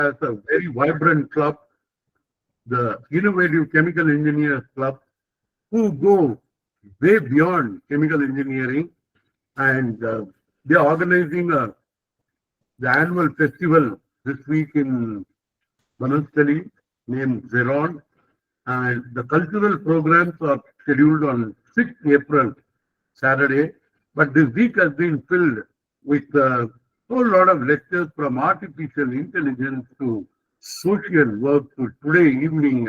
has a very vibrant club, the Innovative Chemical Engineers Club, who go way beyond chemical engineering, and they are organizing the annual festival this week in Banastali named Zeron, and the cultural programs are scheduled on 6th April, Saturday. But this week has been filled with a whole lot of lectures from artificial intelligence to social work to today evening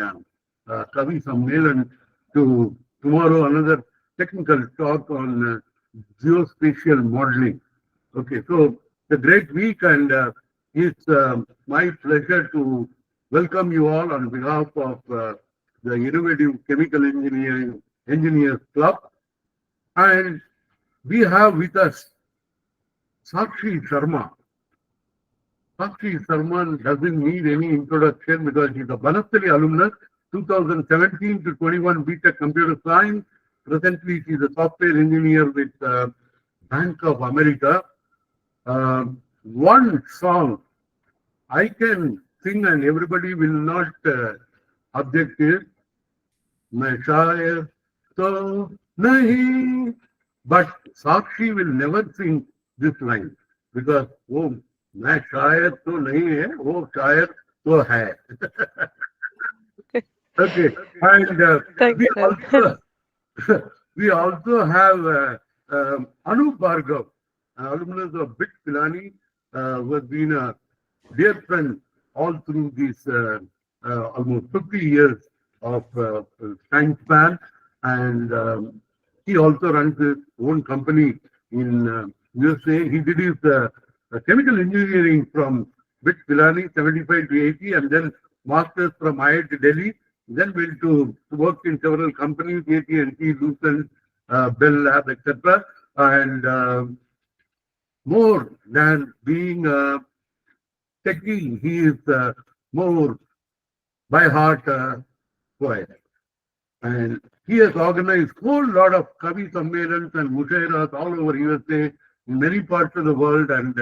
Kavi Sammelan to tomorrow another technical talk on geospatial modeling. Okay, so it's a great week, and it's my pleasure to welcome you all on behalf of the Innovative Chemical Engineering Engineers Club. And we have with us Sakshi Sharma. Sakshi Sharma doesn't need any introduction because she's a Banastali alumnus, 2017 to 21 BTech Computer Science. Presently, she's a software engineer with Bank of America. One song I can sing and everybody will not object it. मैं शायर तो नहीं, but Sakshi will never sing this line because वो मैं शायर तो नहीं है, वो शायर तो है. Okay, and Thank we you. also we also have Anup Bhargav, an alumnus of BIT Pilani, who has been a dear friend all through these almost 50 years of time span, and he also runs his own company in USA. He did his chemical engineering from BIT Pilani 75 to 80, and then masters from IIT Delhi. Then went to work in several companies, AT&T, Lucent, Bell Lab, etc. And more than being a techie, he is more by heart poet. And he has organized a whole lot of Kavi Sammelans and Mushairas all over USA, in many parts of the world, and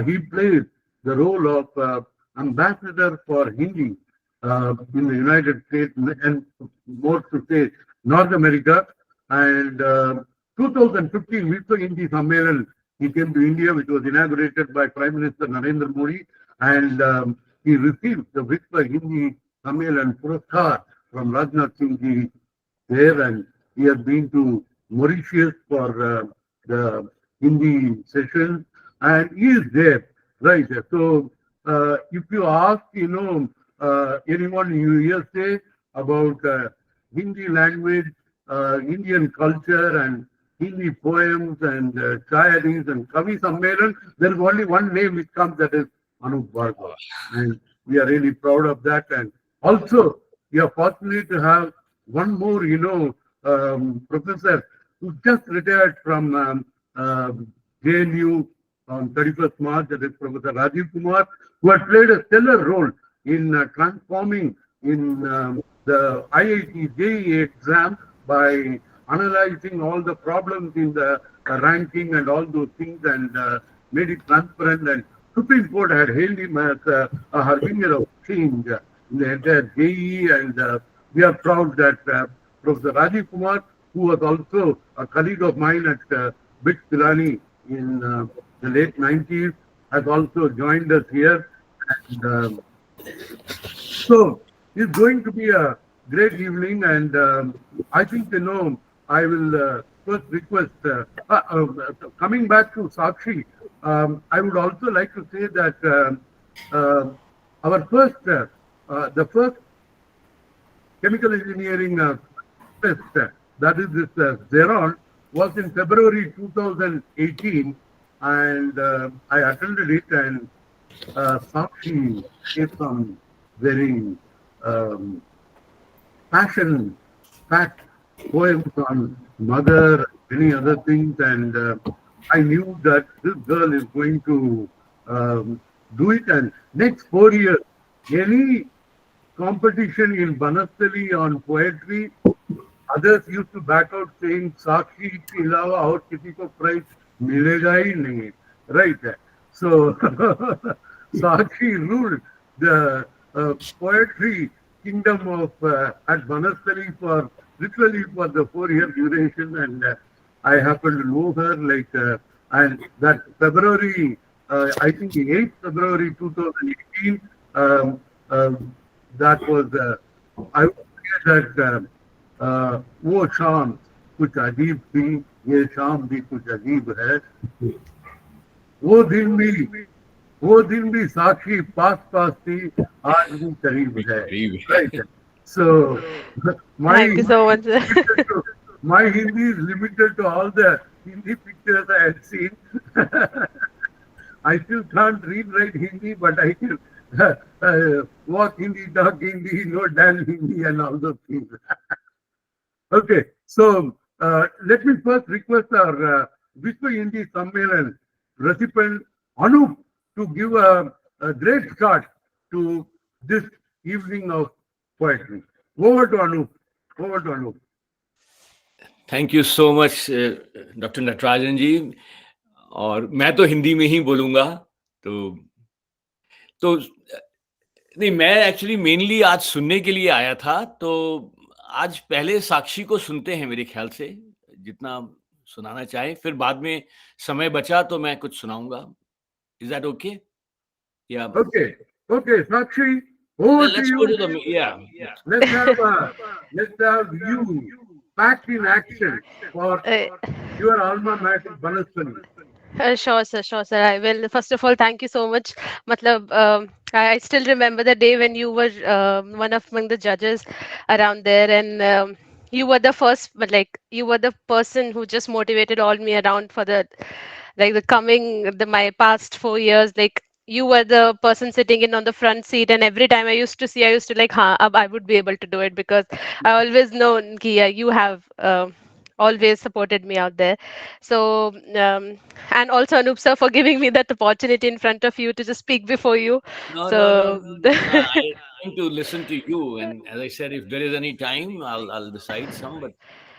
he plays the role of ambassador for Hindi in the United States and more to say North America. And 2015 Vishwa Hindi Sammelan, he came to India, which was inaugurated by Prime Minister Narendra Modi, and he received the Vishwa Hindi Sammelan Puraskar from Rajnath Singh Ji there, and he has been to Mauritius for the Hindi session, and he is there, right? So if you ask, anyone in USA about Hindi language, Indian culture, and Hindi poems, and Shayaris and Kavi Sammelan, there is only one name which comes, that is Anup Bhargav. And we are really proud of that. And also, we are fortunate to have one more, professor who just retired from JNU on 31st March, that is Professor Rajiv Kumar, who had played a stellar role in transforming in the IIT JEE exam by analyzing all the problems in the ranking and all those things, and made it transparent. And Supreme Court had hailed him as a harbinger of change in the entire JEE, and we are proud that Professor Rajiv Kumar, who was also a colleague of mine at BIT Pilani in the late 90s, has also joined us here. And so it's going to be a great evening, and I think, I will first request, coming back to Sakshi, I would also like to say that our first, the first chemical engineering test, that is this Zeron, was in February 2018, and I attended it, and Sakshi gave some very passion-packed poems on mother, many other things, and I knew that this girl is going to do it. And next 4 years, any competition in Banastali on poetry, others used to back out saying, Sakshi के अलावा और किसी को prize मिलेगा ही नहीं, right? So Sakshi ruled the poetry kingdom of at Banastali for literally for the 4 year duration, and I happen to know her and that February, I think the 8th February 2018, um, that was I would say that वो शाम कुछ अजीब थी, ये शाम भी कुछ अजीब है, वो दिन भी वो दिन भी साक्षी पास पास थी, आज भी करीब है. Right. So my Thank you so much. my Hindi is limited to all the Hindi pictures I had seen. I still can't read right Hindi, but I can walk Hindi, talk Hindi, know Dan Hindi, and all those things. Okay, so let me first request our Vishwa Hindi Sammelan recipient Anup to give a great start to this evening of poetry. Over to Anup. Over to Anup. Thank you so much doctor Natarajan ji. और मैं तो हिंदी में ही बोलूँगा। तो नहीं, मैं actually mainly आज सुनने के लिए आया था। तो आज पहले साक्षी को सुनते हैं मेरे ख्याल से, जितना सुनाना चाहे, फिर बाद में समय बचा तो मैं कुछ सुनाऊंगा। Is that okay? या Okay, Sakshi, over to let's you. Go to the Let's have you back in action for your alma mater, Banastani. Sure, sir. Sure, sir. I will. First of all, thank you so much. Matlab, I still remember the day when you were one of among the judges around there, and you were the first, but like you were the person who just motivated all me around for the like the coming the my past 4 years. Like you were the person sitting in on the front seat, and every time I used to see, I used to like, huh, I would be able to do it because I always know, ki, yeah, you have. Always supported me out there. So, and also Anup sir for giving me that opportunity in front of you to just speak before you. No. So, I'm trying to listen to you, and as I said, if there is any time, I'll decide some. But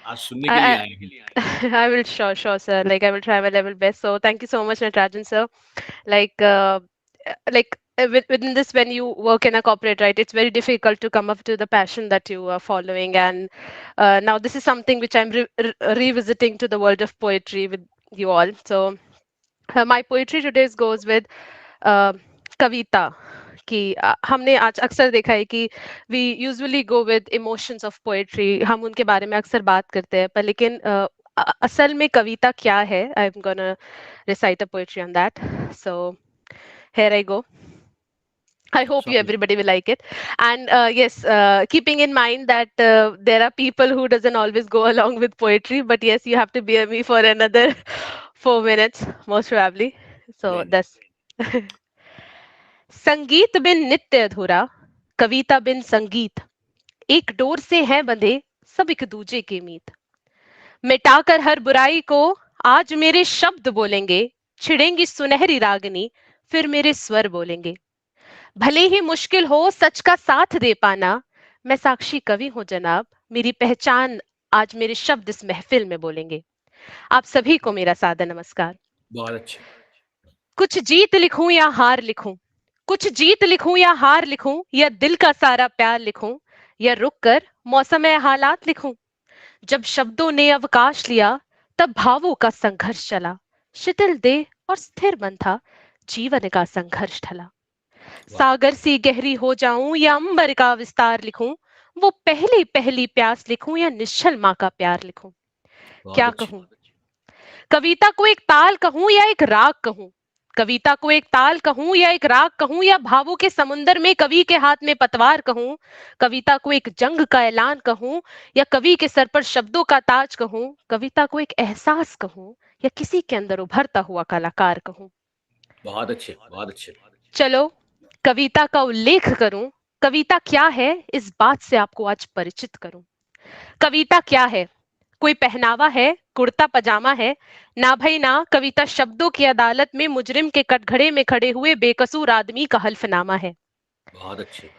आज सुनने के लिए I, आए हैं। I will sure, sir. Like I will try my level best. So, thank you so much, Natarajan sir. Like, within this, when you work in a corporate, right, it's very difficult to come up to the passion that you are following. And now this is something which I'm revisiting to the world of poetry with you all. So, my poetry today goes with कविता कि हमने आज अक्सर देखा है कि we usually go with emotions of poetry, हम उनके बारे में अक्सर बात करते हैं, पर लेकिन असल में कविता क्या है, I am gonna recite a poetry on that. So here I go. I hope you Sorry. everybody will like it. And yes, keeping in mind that there are people who doesn't always go along with poetry, but yes, you have to bear me for another 4 minutes, most probably. So Very nice. that's संगीत बिन नित्य अधूरा, कविता बिन संगीत, एक door से हैं बंधे सब एक दूजे के मीत. मिटाकर हर बुराई को आज मेरे शब्द बोलेंगे, छिड़ेंगी सुनहरी रागनी, फिर मेरे स्वर बोलेंगे. भले ही मुश्किल हो सच का साथ दे पाना, मैं साक्षी कवि हूं जनाब, मेरी पहचान आज मेरे शब्द इस महफिल में बोलेंगे. आप सभी को मेरा सादर नमस्कार. बहुत अच्छे. कुछ जीत लिखूं या हार लिखूं, कुछ जीत लिखूं या हार लिखूं, या दिल का सारा प्यार लिखूं, या रुक कर मौसम हालात लिखूं. जब शब्दों ने अवकाश लिया, तब भावों का संघर्ष चला. शिथिल देह और स्थिर मन था, जीवन का संघर्ष ढला. सागर सी गहरी हो जाऊं या अंबर का विस्तार लिखूं, वो पहली पहली प्यास लिखूं या निश्चल माँ का प्यार लिखूं. क्या कहूं, कविता को एक ताल कहूं या एक राग कहूं, कविता को एक ताल कहूं या एक राग कहूं, या भावों के समुंदर में कवि के हाथ में पतवार कहूं. कविता को एक जंग का ऐलान कहूं या कवि के सर पर शब्दों का ताज कहूं. कविता को एक एहसास कहूं या किसी के अंदर उभरता हुआ कलाकार कहूं. बहुत अच्छे, बहुत अच्छे. चलो कविता का उल्लेख करूं, कविता क्या है इस बात से आपको आज परिचित करूं. कविता क्या है, कोई पहनावा है, कुर्ता पजामा है? ना भाई ना, कविता शब्दों की अदालत में मुजरिम के कटघरे में खड़े हुए बेकसूर आदमी का हल्फनामा है. बहुत अच्छे.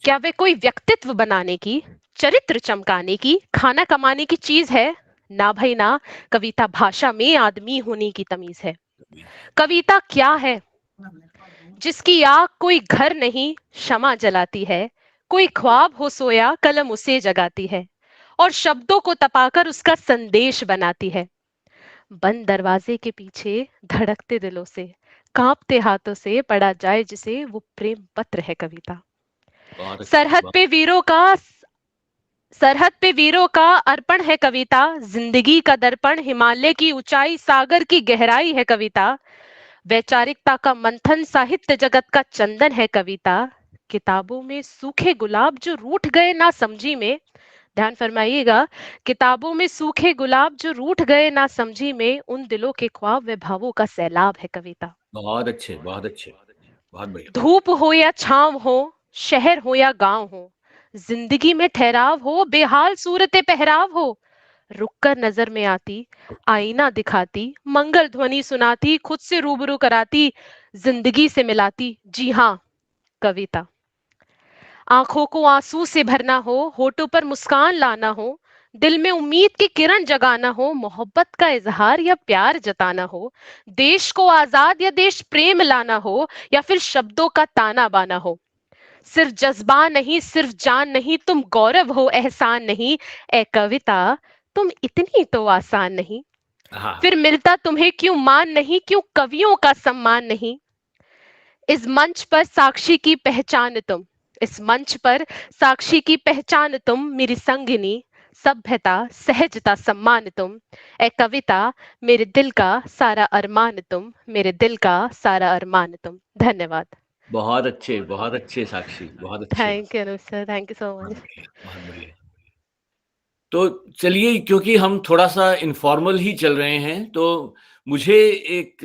क्या वे कोई व्यक्तित्व बनाने की, चरित्र चमकाने की, खाना कमाने की चीज है? ना भाई ना, कविता भाषा में आदमी होने की तमीज है. कविता क्या है, जिसकी आग कोई घर नहीं क्षमा जलाती है, कोई ख्वाब हो सोया कलम उसे जगाती है और शब्दों को तपाकर उसका संदेश बनाती है। बंद दरवाजे के पीछे धड़कते दिलों से, कांपते हाथों से पढ़ा जाए जिसे, वो प्रेम पत्र है कविता। बहुत अच्छे, सरहद बहुत पे वीरों का सरहद पे वीरों का अर्पण है कविता, जिंदगी का दर्पण, हिमालय की ऊंचाई, सागर की गहराई है कविता। वैचारिकता का मंथन, साहित्य जगत का चंदन है कविता। किताबों में सूखे गुलाब जो रूठ गए ना समझी में, ध्यान फरमाइएगा, किताबों में सूखे गुलाब जो रूठ गए ना समझी में, उन दिलों के ख्वाब व भावों का सैलाब है कविता। बहुत अच्छे, बहुत अच्छे, बहुत बढ़िया। धूप हो या छांव हो, शहर हो या गांव हो, जिंदगी में ठहराव हो, बेहाल सूरत पहराव हो, रुककर नजर में आती, आईना दिखाती, मंगल ध्वनि सुनाती, खुद से रूबरू कराती, जिंदगी से मिलाती, जी हाँ कविता। आंखों को आंसू से भरना हो, होठों पर मुस्कान लाना हो, दिल में उम्मीद की किरण जगाना हो, मोहब्बत का इजहार या प्यार जताना हो, देश को आजाद या देश प्रेम लाना हो, या फिर शब्दों का ताना बाना हो। सिर्फ जज्बा नहीं, सिर्फ जान नहीं, तुम गौरव हो एहसान नहीं, ए कविता तुम इतनी तो आसान नहीं। हाँ, फिर मिलता तुम्हें क्यों मान नहीं, क्यों कवियों का सम्मान नहीं। इस मंच पर साक्षी की पहचान तुम, इस मंच पर साक्षी की पहचान तुम, मेरी संगिनी, सभ्यता सहजता सम्मान तुम, ए कविता मेरे दिल का सारा अरमान तुम, मेरे दिल का सारा अरमान तुम। धन्यवाद। बहुत अच्छे साक्षी, बहुत अच्छे। Thank you Anoop sir, thank you so बहुत मच। बढ़िया, बहुत बढ़िया। तो चलिए, क्योंकि हम थोड़ा-सा इन्फॉर्मल ही चल रहे हैं, तो मुझे एक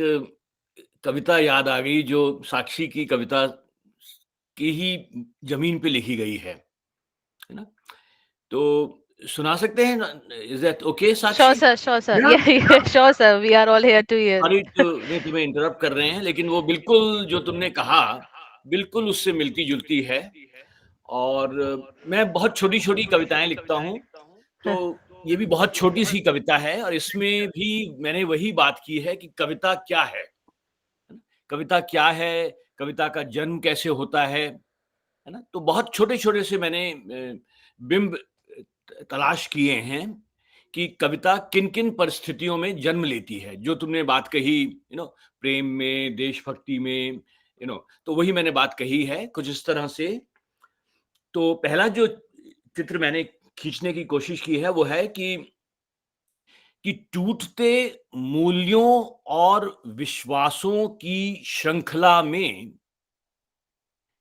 कविता याद आ गई जो साक्षी की कविता की ही ज़मीन पे लिखी गई है ना? तो सुना सकते हैं ना? Is that okay Sure, Sakshi? sir. Sure, sir. Yeah, Yeah, yeah, sure, sir. We are all here to hear. Sorry to नहीं तुम्हें इंटरप्ट कर रहे हैं, लेकिन वो बिल्कुल जो तुमने कहा, बिल्कुल उससे मिलती-जुलती है। और मैं बहुत छोटी-छोटी कविताएँ लिखता हूँ, हाँ, तो ये भी बहुत छोटी-सी कविता है और इसमें भी मैंने वही बात की है कि कविता क्या है? कविता क्या है? कविता का जन्म कैसे होता है ना? तो बहुत छोटे-छोटे से मैंने बिंब तलाश किए हैं कि कविता किन-किन परिस्थितियों में जन्म लेती है। जो तुमने बात कही प्रेम में, देशभक्ति में, तो वही मैंने बात कही है कुछ इस तरह से। तो पहला जो चित्र मैंने खींचने की कोशिश की है वो है कि टूटते मूल्यों और विश्वासों की श्रृंखला में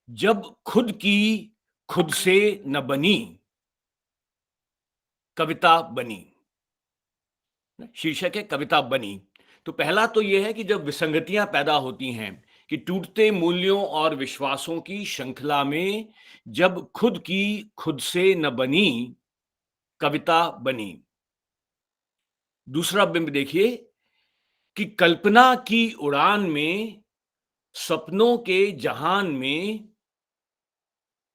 जब खुद से न बनी, कविता बनी। शीर्षक है कविता बनी। तो पहला तो यह है कि जब विसंगतियां पैदा होती हैं, कि टूटते मूल्यों और विश्वासों की श्रृंखला में जब खुद से न बनी, कविता बनी। दूसरा बिंब देखिए कि कल्पना की उड़ान में, सपनों के जहान में,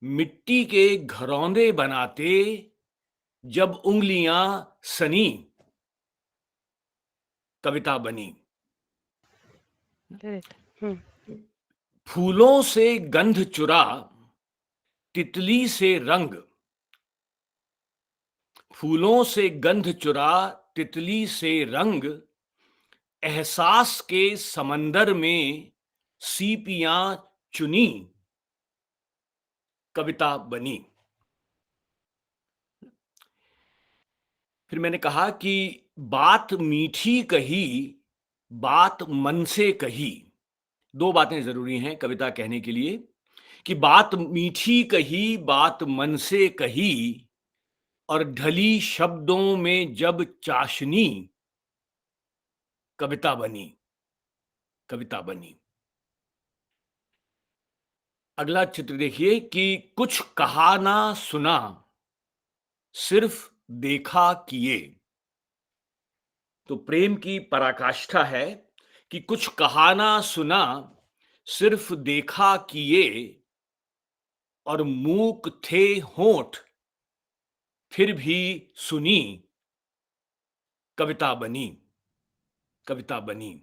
मिट्टी के घरौंदे बनाते जब उंगलियां सनी, कविता बनी। correct. Hmm. फूलों से गंध चुरा, तितली से रंग, फूलों से गंध चुरा, तितली से रंग, एहसास के समंदर में सीपियां चुनी, कविता बनी। फिर मैंने कहा कि बात मीठी कही, बात मन से कही। दो बातें जरूरी हैं कविता कहने के लिए, कि बात मीठी कही, बात मन से कही, और ढली शब्दों में जब चाशनी, कविता बनी, कविता बनी। अगला चित्र देखिए कि कुछ कहा ना सुना, सिर्फ देखा किए। तो प्रेम की पराकाष्ठा है कि कुछ कहा ना सुना, सिर्फ देखा किए, और मूक थे होंठ, फिर भी सुनी, कविता बनी, कविता बनी।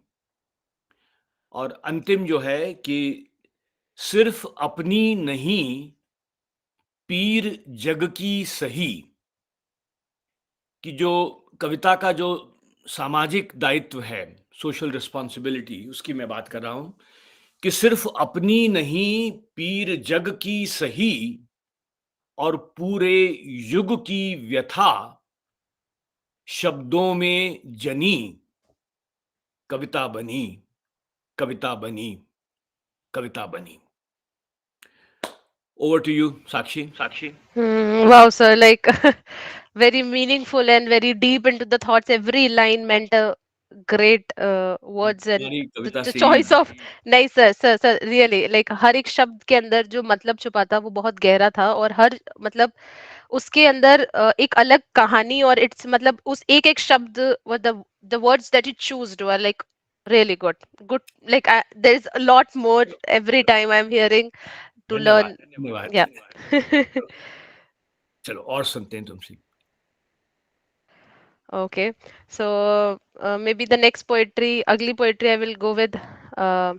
और अंतिम जो है कि सिर्फ अपनी नहीं, पीर जग की सही, कि जो कविता का जो सामाजिक दायित्व है, सोशल रिस्पॉन्सिबिलिटी, उसकी मैं बात कर रहा हूं कि सिर्फ अपनी नहीं, पीर जग की सही और पूरे युग की व्यथा शब्दों में जनी, कविता बनी, कविता बनी, कविता बनी। Over to you, Sakshi. Wow, sir, like very meaningful and very deep into the thoughts. Every line meant a great words and तुम्हारी कविता the से ही choice of नहीं सर really like हर एक शब्द के अंदर जो मतलब छुपा था वो बहुत गहरा था और हर मतलब उसके अंदर एक अलग कहानी और इट्स मतलब उस एक एक शब्द the words that you choose were like really good like there is a lot more every time I'm hearing to धन्यवाद, learn. धन्यवाद। Yeah. चलो और सुनते हैं तुमसे। Okay, so maybe the next poetry, ugly poetry, I will go with uh,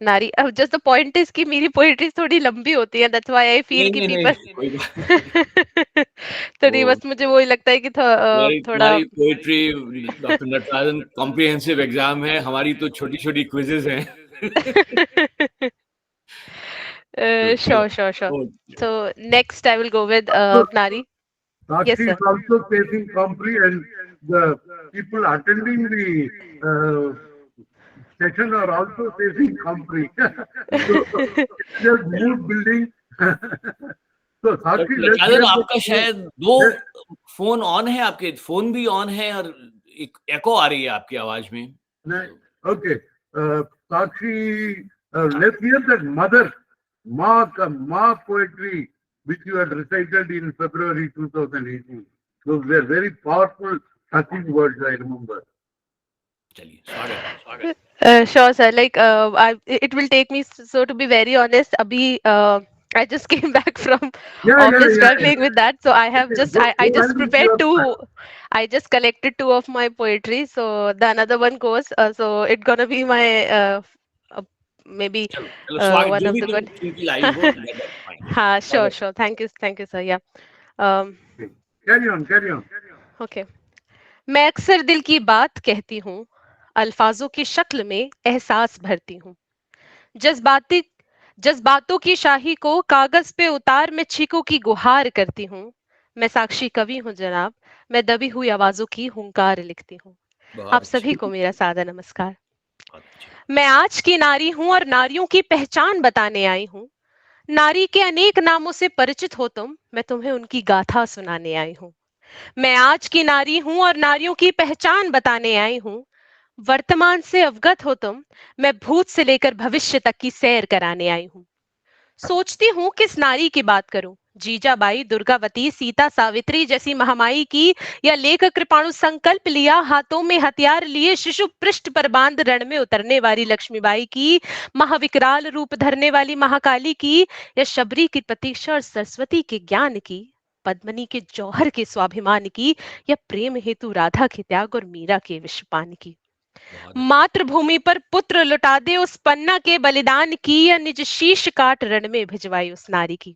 Nari. Just the point is कि मेरी poetry थोड़ी लंबी होती है. That's why I feel नहीं, कि नहीं, people नहीं, कोई बात नहीं। थोड़ी वो बस मुझे वही लगता है कि तुम्हारी थोड़ा तुम्हारी poetry doctor Natarajan comprehensive exam है, हमारी तो छोटी-छोटी क्विज़ेज़ हैं। तो चलो, sure. Okay. So next I will go with Also, Nari. Yes, Sakshi is sir. also facing compre and the people attending the session are also facing compre. So it's just mood building. So Sakshi, doctor let's Natarajan get आपका the शायद 2 let, phone on है, आपके phone भी on है और एक एको आ रही है आपकी आवाज़ में। okay. Sakshi, let's hear that Ma poetry which you had recited in February 2018. Those were very powerful, touching words, I remember. चलिए, स्वागत है, स्वागत है। Sure, sir. Like, it will take me. So, to be very honest, abhi, I just came back from office Yeah. struggling with that. So, I have Okay, just, go I just ahead with prepared your two. I just collected two of my poetry. So, the another one goes. So, it gonna be my uh, maybe चलो, चलो स्वागत, one जो of भी the तुम good. तुमकी line हो, that's fine. हाँ, स्वागत है। sure. Thank you, sir. Yeah. Um, Carry on, carry on. okay. मैं अक्सर दिल की बात कहती हूँ, अल्फाजों की शक्ल में एहसास भरती हूँ, जज्बाती जज्बातों की शाही को कागज पे उतार मैं चीखों की गुहार करती हूँ। मैं साक्षी कवि हूँ जनाब, मैं दबी हुई आवाजों की हुंकार लिखती हूँ। आप बहुत सभी अच्छा, को मेरा सादा नमस्कार। बहुत अच्छा। मैं आज की नारी हूँ और नारियों की पहचान बताने आई हूँ। नारी के अनेक नामों से परिचित हो तुम, मैं तुम्हें उनकी गाथा सुनाने आई हूँ। मैं आज की नारी हूँ और नारियों की पहचान बताने आई हूँ। वर्तमान से अवगत हो तुम, मैं भूत से लेकर भविष्य तक की सैर कराने आई हूँ। सोचती हूँ किस नारी की बात करूं, जीजाबाई, दुर्गावती, सीता, सावित्री जैसी महामाई की, या लेख कृपाणु संकल्प लिया हाथों में हथियार लिए शिशु पृष्ठ पर बांध रण में उतरने वाली लक्ष्मीबाई की, महाविकराल रूप धरने वाली महाकाली की, या शबरी की प्रतीक्षा और सरस्वती के ज्ञान की, पद्मनी के जौहर के स्वाभिमान की, या प्रेम हेतु राधा के त्याग और मीरा के विषपान की। बहुत अच्छा। मातृभूमि पर पुत्र लुटा दे उस पन्ना के बलिदान की, या निज शीश काट रण में भिजवाई उस नारी की।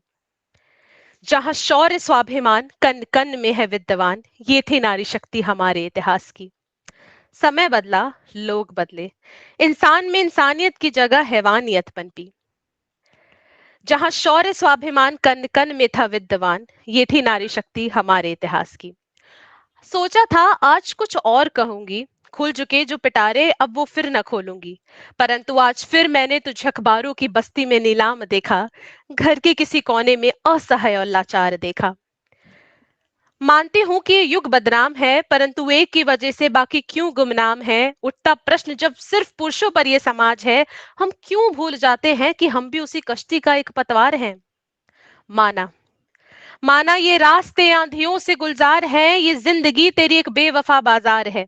जहां शौर्य स्वाभिमान कन कन में है विद्यमान, ये थी नारी शक्ति हमारे इतिहास की। समय बदला, लोग बदले, इंसान में इंसानियत की जगह हैवानियत पनपी। जहां शौर्य स्वाभिमान कन कन में था विद्यमान, ये थी नारी शक्ति हमारे इतिहास की। सोचा था आज कुछ और कहूंगी, खुल चुके जो पिटारे अब वो फिर न खोलूंगी, परंतु आज फिर मैंने तुझे अखबारों की बस्ती में नीलाम देखा, घर के किसी कोने में असहाय और लाचार देखा। मानती हूं कि ये युग बदनाम है, परंतु एक की वजह से बाकी क्यों गुमनाम है। उठता प्रश्न जब सिर्फ पुरुषों पर यह समाज है, हम क्यों भूल जाते हैं कि हम भी उसी कश्ती का एक पतवार हैं। माना माना ये रास्ते आंधियों से गुलजार है, ये जिंदगी तेरी एक बेवफा बाजार है,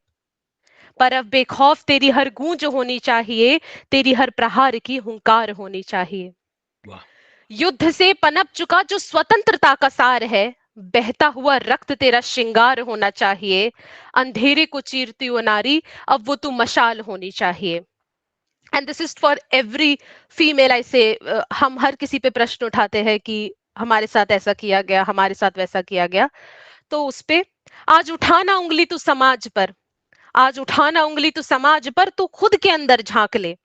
पर अब बेखौफ तेरी हर गूंज होनी चाहिए, तेरी हर प्रहार की हुंकार होनी चाहिए। वाह! युद्ध से पनप चुका जो स्वतंत्रता का सार है, बहता हुआ रक्त तेरा श्रृंगार होना चाहिए। अंधेरे को चीरती हुई नारी, अब वो तू मशाल होनी चाहिए। And this is for every female, I say हम हर किसी पे प्रश्न उठाते हैं कि हमारे साथ ऐसा किया गया, हमारे साथ वैसा किया गया। तो उस पे आज उठाना उंगली तू समाज पर, आज उठाना उंगली तू समाज पर, तू खुद के अंदर झांक ले।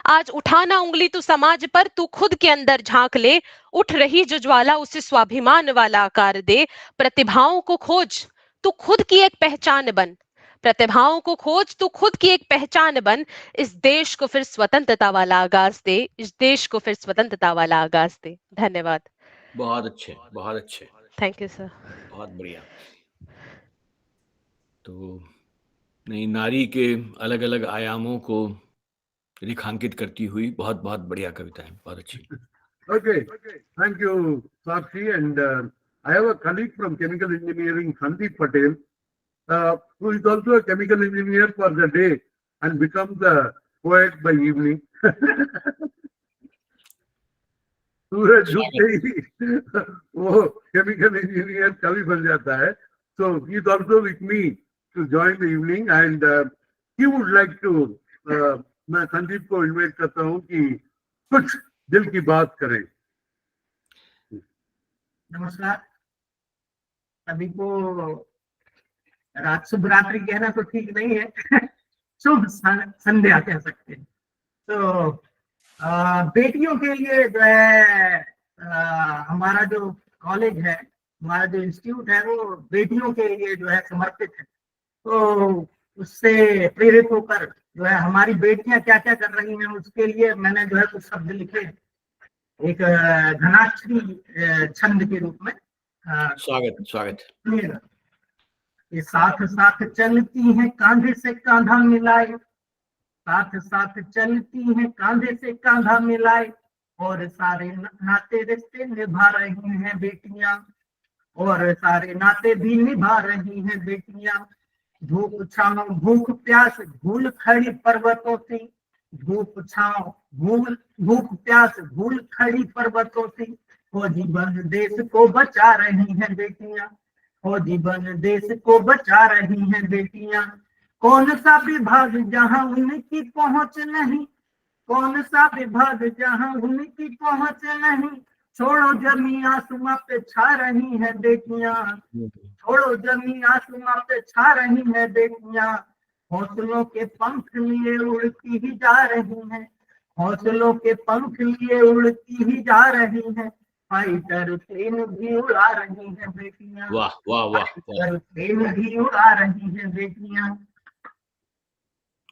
आज उठाना उंगली तू समाज पर, तू खुद के अंदर झांक ले। उठ रही जो ज्वाला उसे स्वाभिमान वाला आकार दे। प्रतिभाओं को खोज, तू खुद की एक पहचान बन। प्रतिभाओं को खोज, तू खुद की एक पहचान बन। इस देश को फिर स्वतंत्रता वाला आगाज दे, इस देश को फिर स्वतंत्रता वाला आगाज दे। धन्यवाद। बहुत अच्छे, बहुत अच्छे, थैंक यू सर। बहुत बढ़िया। तो नहीं, नारी के अलग अलग आयामों को रेखांकित करती हुई बहुत बहुत बढ़िया कविता है, बहुत अच्छी। Okay, thank you, Sakshi. And I have a colleague from chemical engineering, Sandeep Patel, who is also a chemical engineer for the day and becomes a poet by evening. सूरज डूबते ही वो chemical engineer कवि बन जाता है. So he is also with me to join the evening, and he would like to. मैं संदीप को invite करता हूँ कि कुछ दिल की बात करें. नमस्कार सभी को. रात शुभ रात्रि कहना तो ठीक नहीं है, शुभ संध्या कह सकते हैं. तो बेटियों के लिए जो है हमारा जो कॉलेज है, हमारा जो इंस्टीट्यूट है, वो बेटियों के लिए जो है समर्पित है. तो उससे प्रेरित होकर जो है हमारी बेटियां क्या क्या कर रही हैं, उसके लिए मैंने जो है कुछ शब्द लिखे, एक घनाक्षरी छंद के रूप में. स्वागत स्वागत. ये साथ साथ चलती है कांधे से कांधा मिलाए, साथ साथ चलती है कांधे से कांधा मिलाए, और सारे नाते रिश्ते निभा रही हैं बेटियां, और सारे नाते भी निभा रही हैं बेटियां. धूप छांव भूख प्यास भूल खड़ी पर्वतों से, धूप छांव भूख प्यास भूल खड़ी पर्वतों से, फौजी बन देश को बचा रही हैं बेटियां, फौजी बन देश को बचा रही हैं बेटियां. कौन सा विभाग जहां उनकी पहुंच नहीं, कौन सा विभाग जहां उनकी पहुंच नहीं, छोड़ो जमी आसमां पे छा रही हैं बेटियां, छोड़ो जमी आसमां पे छा रही हैं बेटियां. हौसलों के पंख लिए उड़ती ही जा रही हैं, हौसलों के पंख लिए उड़ती ही जा रही हैं. फाइटर प्लेन भी उड़ा रही हैं बेटियां, वाह वाह वाह, फाइटर प्लेन भी उड़ा रही हैं बेटियां.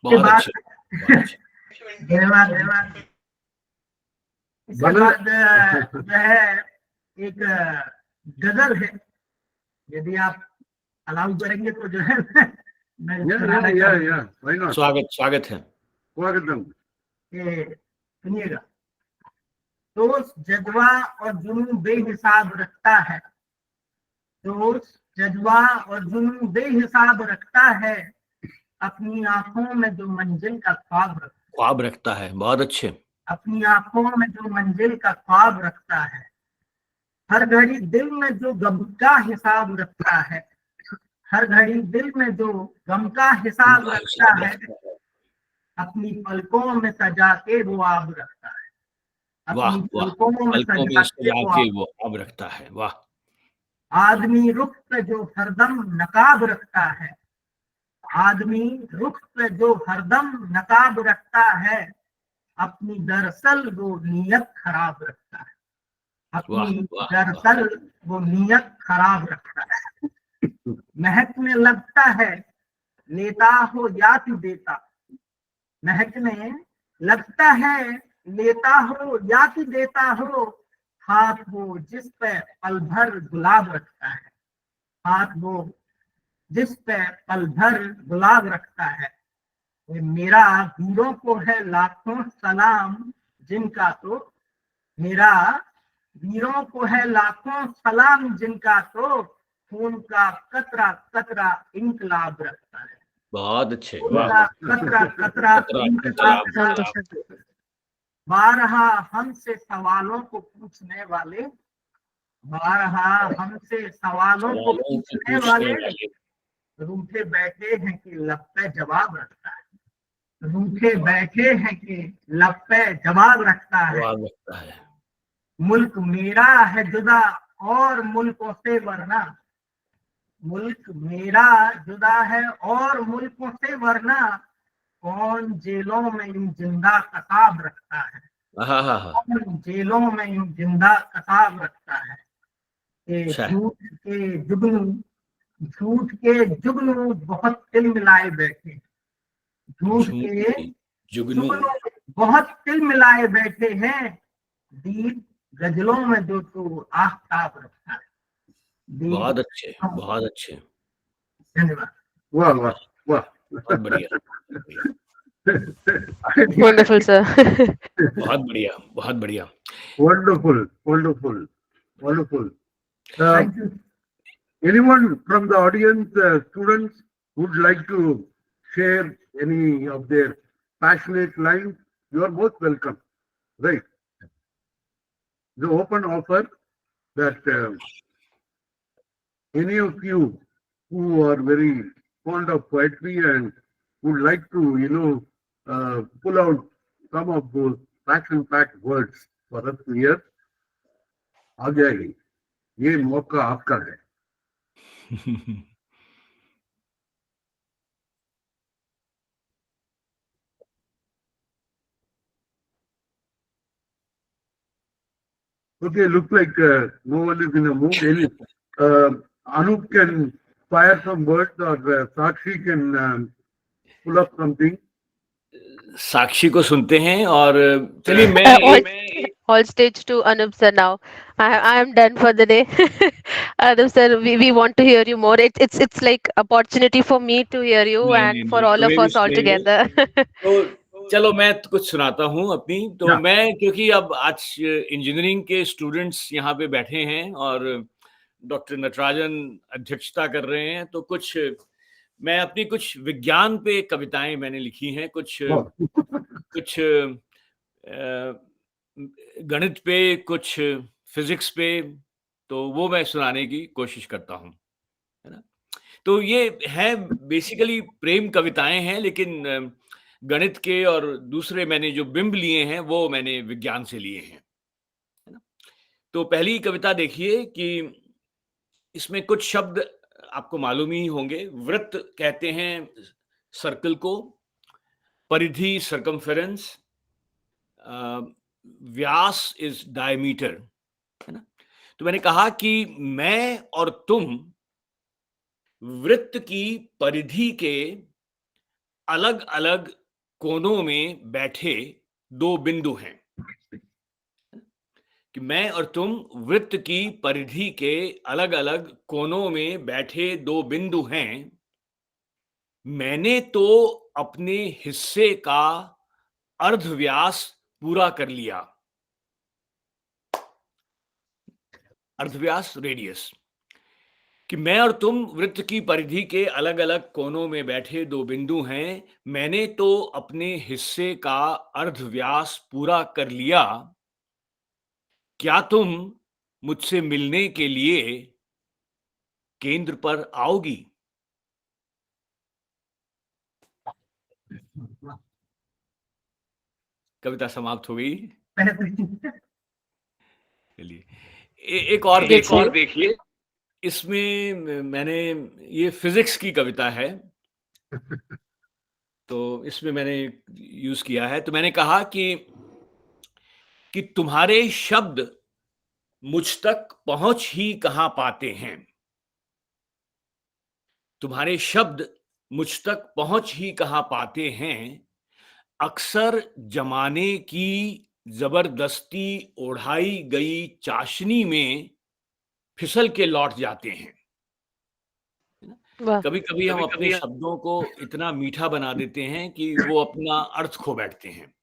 बहुत अच्छे, बहुत अच्छे. धन्यवाद धन्यवाद. इसके बाद जो है एक गजल है, यदि आप अलाउ करेंगे तो जो है मैं Why not? स्वागत स्वागत है. स्वागतम. सुनिएगा. दोस्त जज्बा और जुनून बेहिसाब रखता है, दोस्त जज्बा और जुनून बेहिसाब रखता है, अपनी आंखों में जो मंजिल का ख्वाब रखता है. बहुत अच्छे. अपनी आंखों में जो मंजिल का ख्वाब रखता है, हर घड़ी दिल में जो गम का हिसाब रखता है, हर घड़ी दिल में जो गम का हिसाब रखता है, अपनी पलकों में सजा के वो आब रखता है, अपनी पलकों में सजा के वो आब रखता है. वाह. आदमी रुख पे जो हरदम नकाब रखता है, आदमी रुख पे जो हरदम नकाब रखता है, अपनी दरअसल वो नीयत खराब रखता है, अपनी दरअसल वो नीयत खराब रखता है. महकने लगता है लेता हो या तू देता, महकने लगता है लेता हो या तू देता हो, हाथ वो जिस पे पल भर गुलाब रखता है, हाथ वो जिस पे पल भर गुलाब रखता है. मेरा वीरों को है लाखों सलाम जिनका, तो मेरा वीरों को है लाखों सलाम जिनका, तो खून का कतरा कतरा इंकलाब रखता है. बहुत अच्छे. कतरा कतरा इंकलाब. बारहा हमसे सवालों को पूछने वाले, बारहा हमसे सवालों को पूछने वाले रूठे बैठे हैं कि लब पे जवाब रखता है, रूठे बैठे हैं कि लब पे जवाब रखता है। जवाब लगता है। मुल्क मेरा है जुदा और मुल्कों से वरना, मुल्क मेरा जुदा है और मुल्कों से वरना, कौन जेलों में यूं जिंदा कसाब रखता है, हाँ हाँ हाँ। कौन जेलों में यूं जिंदा कसाब रखता है। कि अच्छा। झूठ के जुगनू बहुत तिल मिलाए बैठे, झूठ झूठ के के जुगनू जुगनू बहुत तिल मिलाए बैठे हैं, दीप गजलों में जो तू आफताब रखता है। बहुत दीप, अच्छे, बहुत अच्छे, धन्यवाद। वाह वाह वाह बहुत बढ़िया, Wonderful, sir. बहुत बढ़िया, बहुत बढ़िया। wonderful, wonderful, wonderful. Thank you. Anyone from the audience, students, would like to share any of their passionate lines? You are most welcome. Right. The open offer that any of you who are very fond of poetry and would like to, pull out some of those passion-packed words for us to hear, आ जाएगी. ये मौका आपका है. Okay, looks like no one is in a mood. Anup can fire some words or Sakshi can pull up something. साक्षी को सुनते हैं और चलिए मैं All stage to Anup sir now. I am done for the day. Anup sir, we want to hear you more. It's like opportunity for me to hear you नहीं, and नहीं, for नहीं, all of तुम्हें भी us all सुनेंगे। together. तो चलो मैं कुछ सुनाता हूँ अपनी। तो या। मैं क्योंकि अब आज इंजीनियरिंग के स्टूडेंट्स यहाँ पे बैठे हैं और डॉक्टर नटराजन अध्यक्षता कर रहे हैं, तो कुछ मैं अपनी कुछ विज्ञान पे कविताएं मैंने लिखी हैं, कुछ गणित पे, कुछ फिजिक्स पे, तो वो मैं सुनाने की कोशिश करता हूँ, है ना? तो ये है बेसिकली प्रेम कविताएं हैं, लेकिन गणित के और दूसरे मैंने जो बिंब लिए हैं वो मैंने विज्ञान से लिए हैं, है ना? तो पहली कविता देखिए कि इसमें कुछ शब्द आपको मालूम ही होंगे। वृत्त कहते हैं सर्कल को, परिधि सर्कमफेरेंस, व्यास इज डायमीटर, है ना? तो मैंने कहा कि मैं और तुम वृत्त की परिधि के अलग अलग कोनों में बैठे दो बिंदु हैं। कि मैं और तुम वृत्त की परिधि के अलग अलग कोनों में बैठे दो बिंदु हैं। मैंने तो अपने हिस्से का अर्धव्यास पूरा कर लिया। अर्धव्यास, रेडियस। कि मैं और तुम वृत्त की परिधि के अलग अलग कोनों में बैठे दो बिंदु हैं। मैंने तो अपने हिस्से का अर्धव्यास पूरा कर लिया। क्या तुम मुझसे मिलने के लिए केंद्र पर आओगी? कविता समाप्त हो गई। चलिए एक और देखिए। इसमें मैंने, ये फिजिक्स की कविता है, तो इसमें मैंने यूज किया है। तो मैंने कहा कि तुम्हारे शब्द मुझ तक पहुंच ही कहां पाते हैं। तुम्हारे शब्द मुझ तक पहुंच ही कहां पाते हैं। अक्सर जमाने की जबरदस्ती ओढ़ाई गई चाशनी में फिसल के लौट जाते हैं। वाह। कभी कभी हम अपने शब्दों को इतना मीठा बना देते हैं कि वो अपना अर्थ खो बैठते हैं।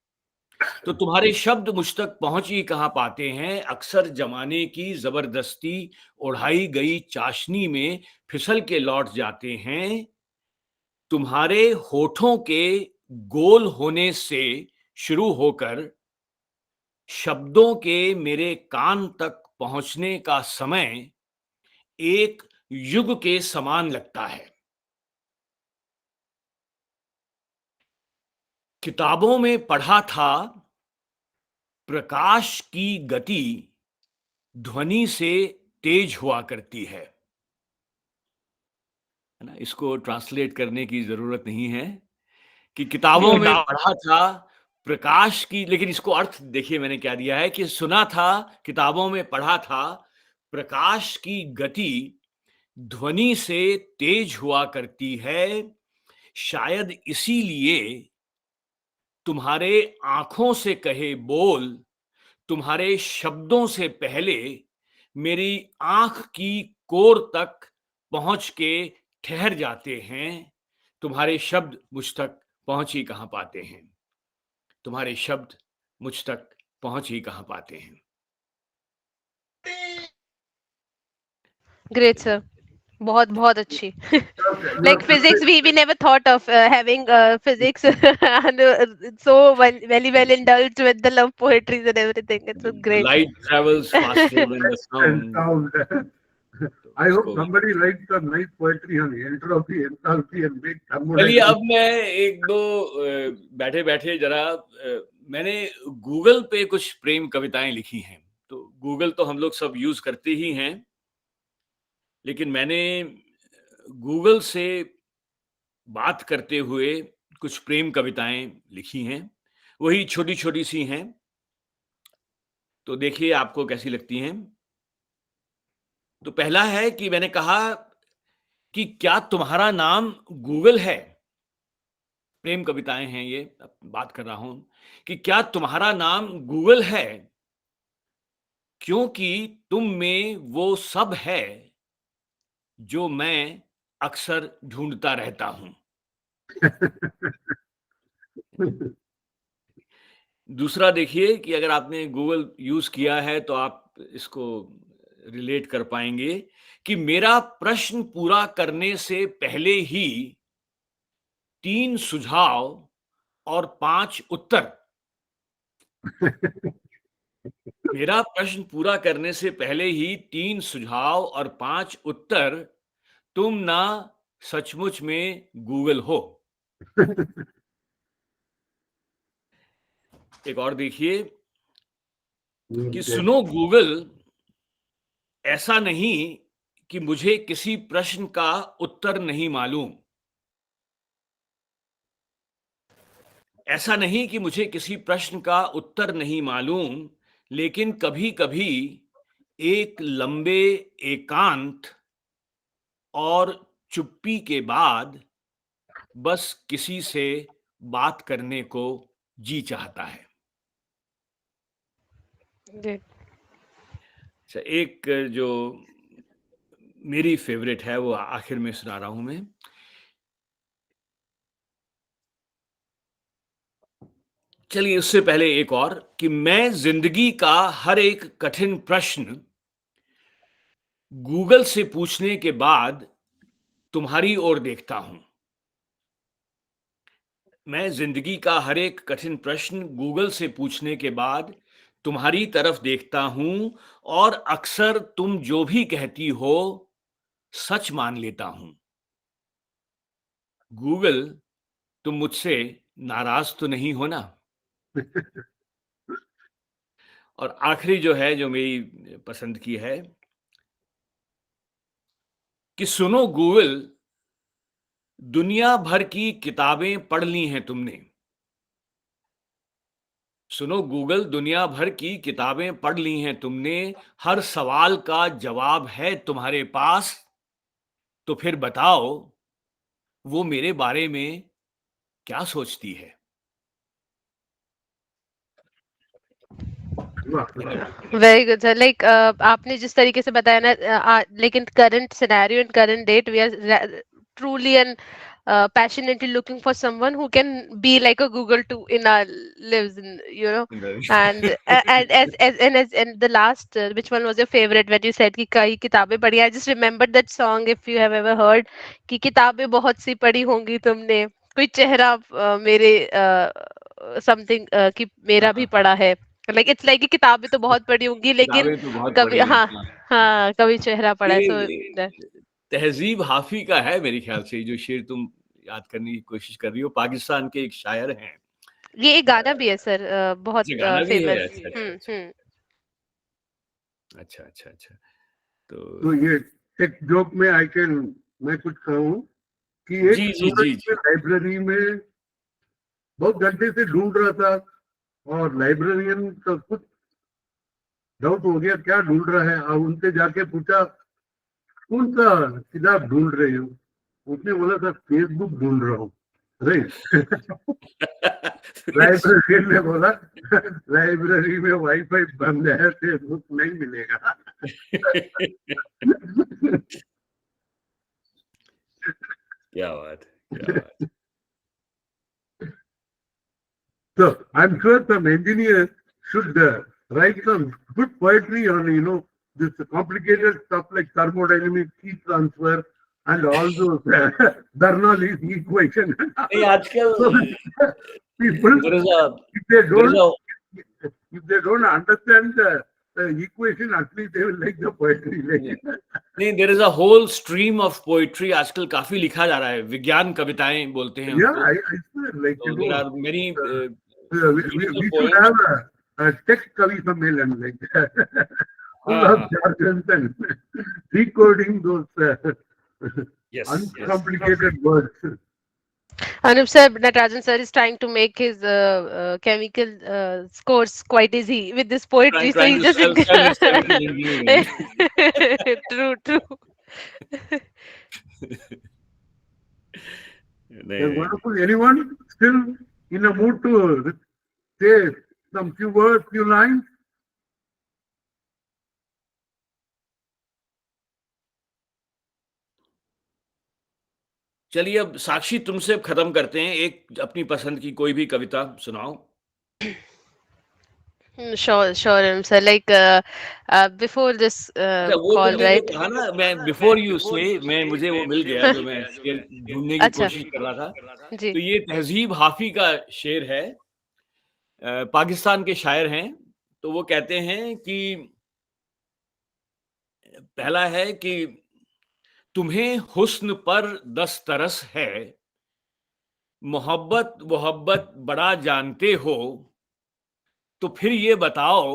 तो तुम्हारे शब्द मुझ तक पहुंच ही कहां पाते हैं। अक्सर जमाने की जबरदस्ती ओढ़ाई गई चाशनी में फिसल के लौट जाते हैं। तुम्हारे होठों के गोल होने से शुरू होकर शब्दों के मेरे कान तक पहुंचने का समय एक युग के समान लगता है। किताबों में पढ़ा था प्रकाश की गति ध्वनि से तेज हुआ करती है ना? इसको ट्रांसलेट करने की जरूरत नहीं है कि किताबों में पढ़ा था प्रकाश की, लेकिन इसको अर्थ देखिए मैंने क्या दिया है कि सुना था, किताबों में पढ़ा था प्रकाश की गति ध्वनि से तेज हुआ करती है, शायद इसीलिए तुम्हारे आंखों से कहे बोल तुम्हारे शब्दों से पहले मेरी आंख की कोर तक पहुंच के ठहर जाते हैं। तुम्हारे शब्द मुझ तक पहुंच ही कहां पाते हैं, तुम्हारे शब्द मुझ तक पहुंच ही कहां पाते हैं। ग्रेट सर, बहुत बहुत अच्छी। Okay, Like physics, we never thought of having physics and so very well indulged with the love poetries and everything. It's so great. Light travels faster than the and sound. sound. I hope उसको- somebody writes a nice poetry on entropy, enthalpy, and make चलिए thermodynamics. अब मैं एक दो बैठे बैठे जरा मैंने गूगल पे कुछ प्रेम कविताएं लिखी हैं। तो गूगल तो हम लोग सब यूज करते ही हैं, लेकिन मैंने गूगल से बात करते हुए कुछ प्रेम कविताएं लिखी हैं, वही छोटी छोटी सी हैं। तो देखिए आपको कैसी लगती हैं। तो पहला है कि मैंने कहा कि क्या तुम्हारा नाम गूगल है। प्रेम कविताएं हैं ये, अब बात कर रहा हूं कि क्या तुम्हारा नाम गूगल है, क्योंकि तुम में वो सब है जो मैं अक्सर ढूंढता रहता हूं। दूसरा देखिए कि अगर आपने गूगल यूज किया है तो आप इसको रिलेट कर पाएंगे कि मेरा प्रश्न पूरा करने से पहले ही 3 सुझाव और 5 उत्तर। मेरा प्रश्न पूरा करने से पहले ही 3 सुझाव और 5 उत्तर, तुम ना सचमुच में गूगल हो। एक और देखिए कि सुनो गूगल, ऐसा नहीं कि मुझे किसी प्रश्न का उत्तर नहीं मालूम। ऐसा नहीं कि मुझे किसी प्रश्न का उत्तर नहीं मालूम, लेकिन कभी कभी एक लंबे एकांत और चुप्पी के बाद बस किसी से बात करने को जी चाहता है। Great. अच्छा, एक जो मेरी फेवरेट है वो आखिर में सुना रहा हूं मैं। चलिए उससे पहले एक और कि मैं जिंदगी का हर एक कठिन प्रश्न गूगल से पूछने के बाद तुम्हारी ओर देखता हूं। मैं जिंदगी का हर एक कठिन प्रश्न गूगल से पूछने के बाद तुम्हारी तरफ देखता हूं और अक्सर तुम जो भी कहती हो सच मान लेता हूं। गूगल, तुम मुझसे नाराज तो नहीं हो ना। और आखिरी जो है, जो मेरी पसंद की है कि सुनो गूगल, दुनिया भर की किताबें पढ़ ली हैं तुमने। सुनो गूगल, दुनिया भर की किताबें पढ़ ली हैं तुमने, हर सवाल का जवाब है तुम्हारे पास। तो फिर बताओ वो मेरे बारे में क्या सोचती है। Very good sir. लाइक आपने जिस तरीके से बताया ना, लेकिन current scenario and current date we are truly and passionately looking for someone who can be like a Google too in our lives, and and the last, which one was your favorite when you said कि कई किताबें पढ़ी? I just remembered that song, if you have ever heard, कि किताबें बहुत सी पढ़ी होंगी तुमने, कोई चेहरा मेरे समथिंग कि मेरा भी पढ़ा है। लाइक इट्स लाइक कि किताबें तो बहुत पढ़ी होंगी, लेकिन किताबें तो बहुत कभी पढ़ी हैं। हाँ हाँ कभी चेहरा पढ़ा है। सो ये तहजीब हाफी का है मेरे ख्याल से, जो शेर तुम याद करने की कोशिश कर रही हो। पाकिस्तान के एक शायर हैं, ये एक गाना भी है सर, बहुत अच्छा गाना भी है, फेमस। अच्छा अच्छा अच्छा अच्छा अच्छा अच्छा। तो तो ये एक जोक में मैं कुछ कहूँ कि एक जी जी जी स्टूडेंट जी लाइब्रेरी में बहुत घंटे से ढूंढ रहा था, और लाइब्रेरियन का कुछ डाउट हो गया क्या ढूंढ रहा है, और उनसे जाके पूछा कौन सा किताब ढूंढ रहे हो। उसने बोला था फेसबुक ढूंढ रहा हूँ। राइट। लाइब्रेरियन ने बोला लाइब्रेरी में वाईफाई बंद है, फेसबुक नहीं मिलेगा। क्या बात क्या बात। So I'm sure some engineers should write some good poetry on, this complicated stuff like thermodynamic heat transfer and all those Bernoulli's equation. नहीं आजकल So people, there is a if they there is don't, a if they don't understand the equation, at least they will like the poetry. नहीं there is a whole stream of poetry आजकल काफी लिखा जा रहा है, विज्ञान कविताएं बोलते हैं Yeah, उनको। I swear, like, तो there are many we should have a text Kavi Sammelan, like, full हाँ of हाँ jargons and decoding those yes yes uncomplicated words. Anup sir, Natarajan sir is trying to make his chemical scores quite easy with this poetry, so trying he to just sell his chemical engineering। true, true. नहीं They're नहीं wonderful. Anyone still in a mood to say some few words, few lines? चलिए अब साक्षी तुमसे अब खत्म करते हैं, एक अपनी पसंद की कोई भी कविता सुनाओ। Sure, sure, Anup sir. Like before this अच्छा वो call, मैंने जो right? कहा ना, मैं बिफोर यू से मैं मुझे वो मिल गया जो मैं शेर ढूंढने की अच्छा, कोशिश कर रहा था। जी। तो ये तहजीब हाफी का शेर है, पाकिस्तान के शायर हैं। तो वो कहते हैं कि पहला है कि तुम्हें हुस्न पर दस्तरस है, मोहब्बत मोहब्बत बड़ा जानते हो, तो फिर ये बताओ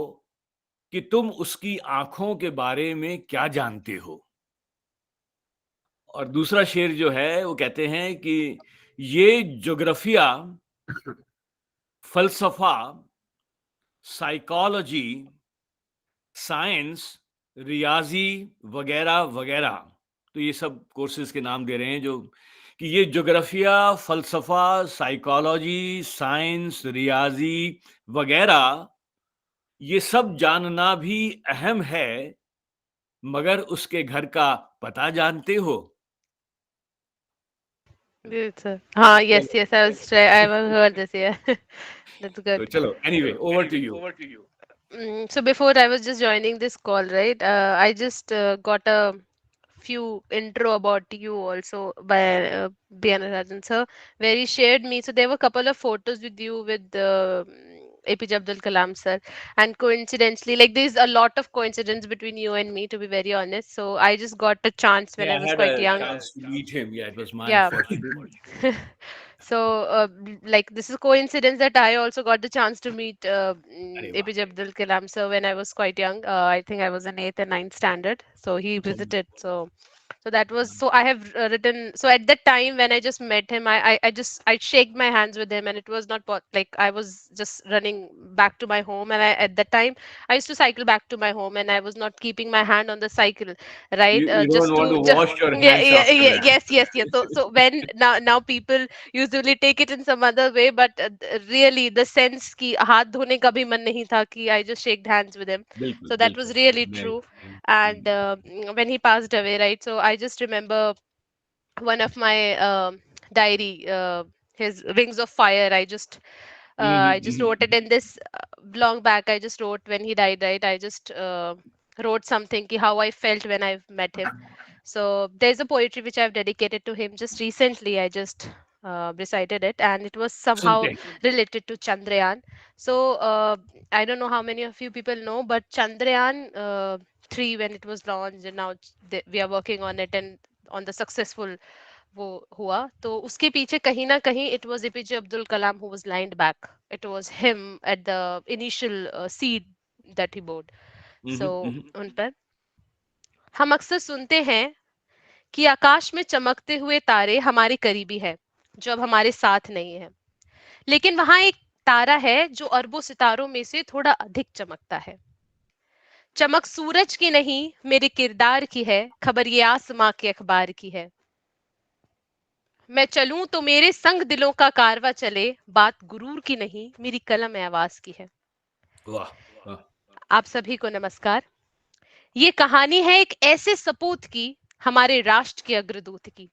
कि तुम उसकी आंखों के बारे में क्या जानते हो। और दूसरा शेर जो है वो कहते हैं कि ये ज्योग्राफिया, फलसफा, साइकोलॉजी, साइंस, रियाजी वगैरह वगैरह, तो ये सब कोर्सेज के नाम दे रहे हैं जो कि ये ज्योग्राफिया, फलसफा, साइकोलॉजी, साइंस, रियाजी वगैरह, ये सब जानना भी अहम है, मगर उसके घर का पता जानते हो। Good, sir. Yes, yes. I have heard this. Yeah, that's तो good. चलो anyway over to you. So before I was just joining this call, right? I just got a few intro about you also by B.N. Rajan sir, where he shared me. So there were a couple of photos with you with APJ Abdul Kalam sir, and coincidentally, like there's a lot of coincidence between you and me, to be very honest. So I just got a chance when Yeah, I I was had quite a young. chance to meet him. Yeah, it was my Yeah. fortune. So, like, this is coincidence that I also got the chance to meet अरे वाह! APJ Abdul Kalam sir when I was quite young. I think I was in eighth and ninth standard. So he visited. So that was so I have written. So at that time when I just met him, I just I shaked my hands with him, and it was not like I was just running back to my home, and at that time I used to cycle back to my home, and I was not keeping my hand on the cycle, right? You don't Just want to to just wash your yeah, hands yeah, after yeah, that. yes, yes, yes. So when now people usually take it in some other way, but really the sense कि हाथ धोने का भी मन नहीं था कि I just shaked hands with him. बिल्कुल, So that was बिल्कुल। really मैं true. And when he passed away, right? So I just remember one of my diary, his Rings of Fire. I just wrote it in this long back. I just wrote when he died, right? I just wrote something ki how I felt when I met him. So there's a poetry which I've dedicated to him just recently. I just recited it, and it was सुनते somehow हैं। related to Chandrayaan. So I don't know how many of you people know, but Chandrayaan 3, when it was launched, and now we are working on it and on the successful वो हुआ, तो उसके पीछे कहीं ना कहीं it was APJ Abdul Kalam who was lined back. It was him at the initial seed that he bored. So उन पर हम अक्सर सुनते हैं कि आकाश में चमकते हुए तारे हमारे करीबी है जो अब हमारे साथ नहीं है, लेकिन वहां एक तारा है जो अरबों सितारों में से थोड़ा अधिक चमकता है. चमक सूरज की नहीं मेरे किरदार की है, खबर ये आसमां के अखबार की है. मैं चलूं तो मेरे संग दिलों का कारवा चले, बात गुरूर की नहीं मेरी कलम आवाज की है. वाह वाह. आप सभी को नमस्कार. ये कहानी है एक ऐसे सपूत की, हमारे राष्ट्र के अग्रदूत की,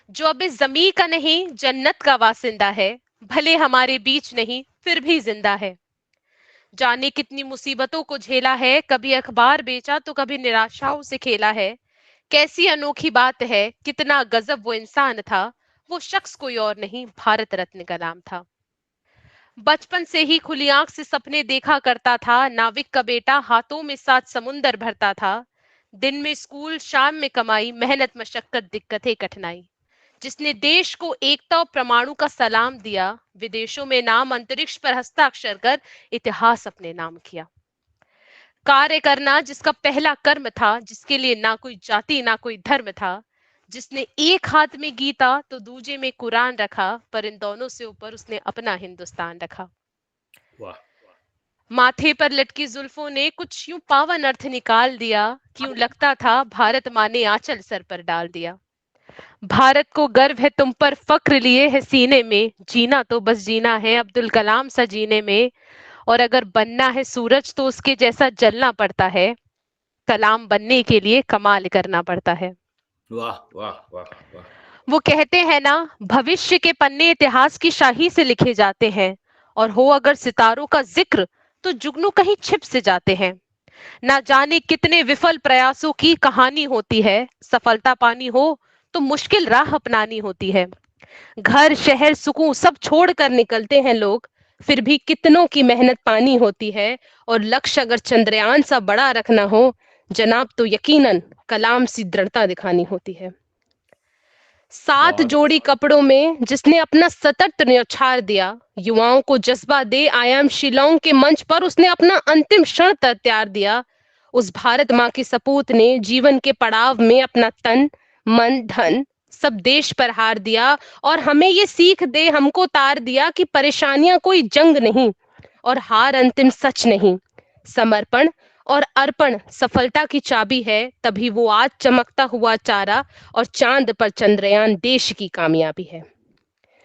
जो अब इस जमी का नहीं जन्नत का वासिंदा है. भले हमारे बीच नहीं फिर भी जिंदा है. जाने कितनी मुसीबतों को झेला है, कभी अखबार बेचा तो कभी निराशाओं से खेला है. कैसी अनोखी बात है, कितना गजब वो इंसान था. वो शख्स कोई और नहीं भारत रत्न का नाम था. बचपन से ही खुली आंख से सपने देखा करता था. नाविक का बेटा हाथों में सात समुंदर भरता था. दिन में स्कूल शाम में कमाई, मेहनत मशक्कत दिक्कतें कठिनाई. जिसने देश को एकता और परमाणु का सलाम दिया. विदेशों में नाम, अंतरिक्ष पर हस्ताक्षर कर इतिहास अपने नाम किया. कार्य करना जिसका पहला कर्म था, जिसके लिए ना कोई जाति ना कोई धर्म था. जिसने एक हाथ में गीता तो दूजे में कुरान रखा, पर इन दोनों से ऊपर उसने अपना हिंदुस्तान रखा. वाह. माथे पर लटकी जुल्फों ने कुछ यूं पावन अर्थ निकाल दिया, क्यों लगता था भारत माँ ने आंचल सर पर डाल दिया. भारत को गर्व है तुम पर, फक्र लिए है सीने में. जीना तो बस जीना है अब्दुल कलाम सा जीने में. और अगर बनना है सूरज तो उसके जैसा जलना पड़ता है. कलाम बनने के लिए कमाल करना पड़ता है. वाह वाह वाह वाह. वो कहते हैं ना, भविष्य के पन्ने इतिहास की शाही से लिखे जाते हैं. और हो अगर सितारों का जिक्र तो जुगनू कहीं छिप से जाते हैं. ना जाने कितने विफल प्रयासों की कहानी होती है. सफलता पानी हो तो मुश्किल राह अपनानी होती है. घर शहर सुकून सब छोड़कर निकलते हैं लोग, फिर भी कितनों की मेहनत पानी होती है. और लक्ष्य अगर चंद्रयान सा बड़ा रखना हो जनाब, तो यकीनन कलाम सी दृढ़ता दिखानी होती है. सात बहुत जोड़ी कपड़ों में जिसने अपना सतत न्यौछावर दिया. युवाओं को जज्बा दे आयाम शिलांग के मंच पर उसने अपना अंतिम क्षण तक त्याग दिया. उस भारत माँ के सपूत ने जीवन के पड़ाव में अपना तन मन धन सब देश पर हार दिया. और हमें ये सीख दे हमको तार दिया कि परेशानियां कोई जंग नहीं और हार अंतिम सच नहीं. समर्पण और अर्पण सफलता की चाबी है. तभी वो आज चमकता हुआ चारा और चांद पर चंद्रयान देश की कामयाबी है.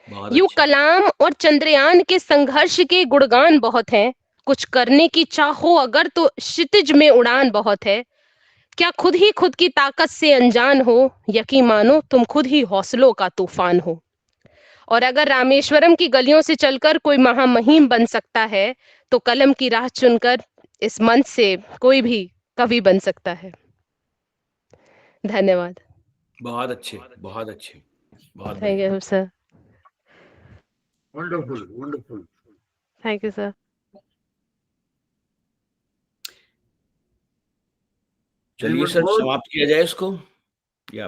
बहुत यूं अच्छा. कलाम और चंद्रयान के संघर्ष के गुणगान बहुत हैं. कुछ करने की चाहो अगर तो क्षितिज में उड़ान बहुत है. क्या खुद ही खुद की ताकत से अनजान हो, यकीन मानो तुम खुद ही हौसलों का तूफान हो. और अगर रामेश्वरम की गलियों से चलकर कोई महामहिम बन सकता है, तो कलम की राह चुनकर इस मंच से कोई भी कवि बन सकता है. धन्यवाद. बहुत अच्छे बहुत अच्छे. बहुत थैंक बढ़िया. You sir. Wonderful, wonderful. Thank you sir. चलिए Anyone सर, more? समाप्त किया जाए इसको या.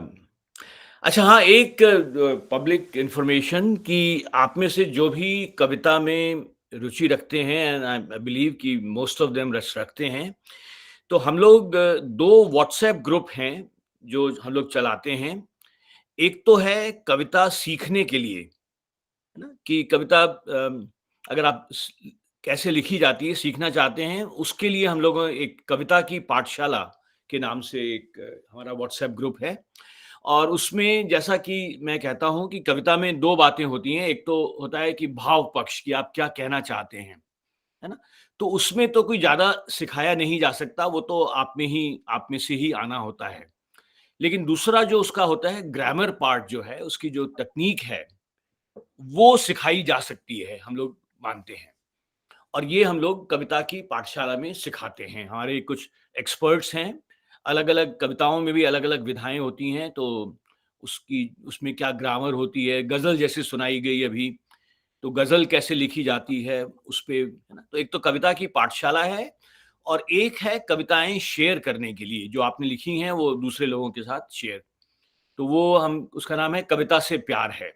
अच्छा हाँ, एक पब्लिक इंफॉर्मेशन कि आप में से जो भी कविता में रुचि रखते हैं, एंड आई बिलीव कि मोस्ट ऑफ देम रखते हैं, तो हम लोग दो व्हाट्सएप ग्रुप हैं जो हम लोग चलाते हैं. एक तो है कविता सीखने के लिए, है ना, कि कविता अगर आप कैसे लिखी जाती है सीखना चाहते हैं, उसके लिए हम लोग एक कविता की पाठशाला के नाम से एक हमारा व्हाट्सएप ग्रुप है. और उसमें जैसा कि मैं कहता हूं कि कविता में दो बातें होती हैं. एक तो होता है कि भाव पक्ष, कि आप क्या कहना चाहते हैं, है ना. तो उसमें तो कोई ज्यादा सिखाया नहीं जा सकता, वो तो आप में से ही आना होता है. लेकिन दूसरा जो उसका होता है ग्रामर पार्ट, जो है उसकी जो तकनीक है, वो सिखाई जा सकती है, हम लोग मानते हैं. और ये हम लोग कविता की पाठशाला में सिखाते हैं. हमारे कुछ एक्सपर्ट्स हैं. अलग अलग कविताओं में भी अलग अलग विधाएं होती हैं, तो उसमें क्या ग्रामर होती है, गजल जैसे सुनाई गई अभी, तो गजल कैसे लिखी जाती है उस पे, है ना. तो एक तो कविता की पाठशाला है, और एक है कविताएं शेयर करने के लिए, जो आपने लिखी हैं वो दूसरे लोगों के साथ शेयर. तो वो हम उसका नाम है कविता से प्यार है।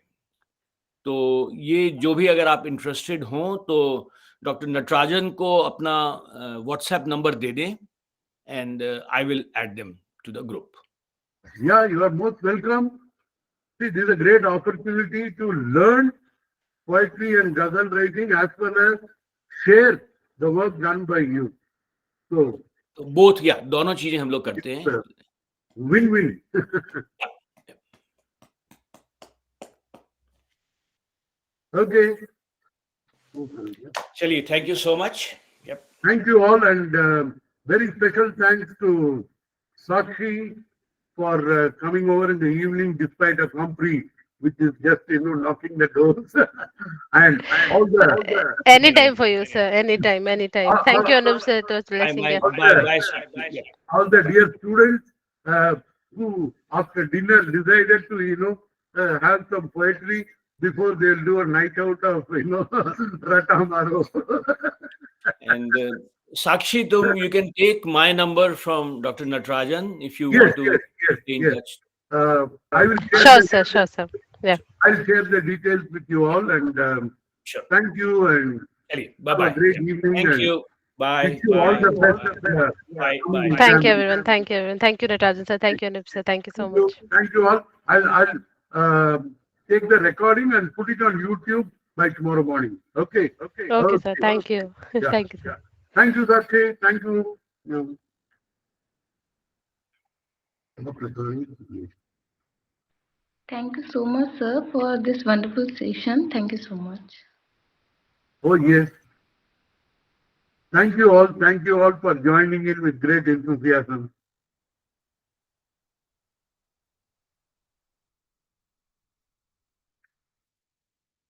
तो ये जो भी अगर आप इंटरेस्टेड हों तो डॉक्टर नटराजन को अपना व्हाट्सएप नंबर दे दें and I will add them to the group. Yeah, you are most welcome. See, this is a great opportunity to learn poetry and ghazal writing as well as share the work done by you. So, तो both या दोनों चीजें हम लोग करते हैं। win-win. Okay. चलिए, thank you so much. Thank you all, and very special thanks to Sakshi for coming over in the evening despite a Compri, which is just knocking the doors. and all the Anytime for you, sir. Anytime. Thank you, Anup sir. It was blessing. Yeah. Bye. all the dear students who after dinner decided to have some poetry before they'll do a night out of Ratamaro. And Sakshi, you can take my number from Dr. Natarajan if you Yes, want to yes, stay in yes. touch. I will Sure, sir. Yeah. I'll share the details with you all, and Sure. thank you, and चलिए, have bye-bye. a great evening. Thank and you. Bye. wish you all the best. Bye. Thank you, everyone. Thank you, Natarajan sir. Thank you, Anup sir. Thank you so much. Thank you all. I'll take the recording and put it on YouTube by tomorrow morning. Okay. Okay, sir. Thank you. Yeah, Thank you, sir. yeah. Thank you, Sakshi. Thank you. Thank you so much, sir, for this wonderful session. Thank you so much. Oh, yes. Thank you all. Thank you all for joining in with great enthusiasm.